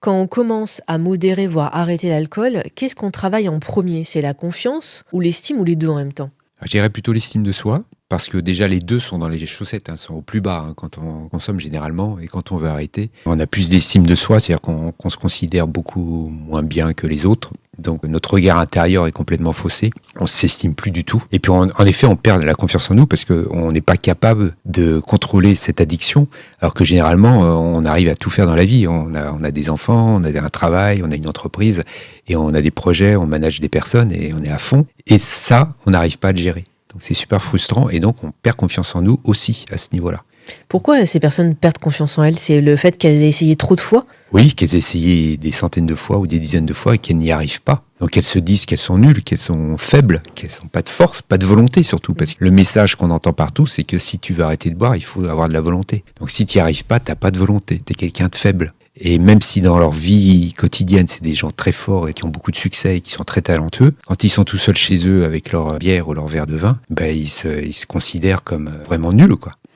Quand on commence à modérer, voire arrêter l'alcool, qu'est-ce qu'on travaille en premier? C'est la confiance ou l'estime ou les 2 en même temps? Je dirais plutôt l'estime de soi, parce que déjà les deux sont dans les chaussettes, sont au plus bas quand on consomme généralement et quand on veut arrêter. On a plus d'estime de soi, c'est-à-dire qu'on se considère beaucoup moins bien que les autres. Donc notre regard intérieur est complètement faussé, on s'estime plus du tout. Et puis en effet, on perd la confiance en nous parce qu'on n'est pas capable de contrôler cette addiction, alors que généralement, on arrive à tout faire dans la vie. On a des enfants, on a un travail, on a une entreprise, et on a des projets, on manage des personnes, et on est à fond. Et ça, on n'arrive pas à le gérer. Donc c'est super frustrant, et donc on perd confiance en nous aussi à ce niveau-là. Pourquoi ces personnes perdent confiance en elles? C'est le fait qu'elles aient essayé trop de fois? Oui, qu'elles aient essayé des centaines de fois ou des dizaines de fois et qu'elles n'y arrivent pas. Donc elles se disent qu'elles sont nulles, qu'elles sont faibles, qu'elles n'ont pas de force, pas de volonté surtout. Parce que le message qu'on entend partout, c'est que si tu veux arrêter de boire, il faut avoir de la volonté. Donc si tu n'y arrives pas, tu n'as pas de volonté, tu es quelqu'un de faible. Et même si dans leur vie quotidienne, c'est des gens très forts et qui ont beaucoup de succès et qui sont très talentueux, quand ils sont tout seuls chez eux avec leur bière ou leur verre de vin, ils se considèrent comme vraiment nuls, quoi.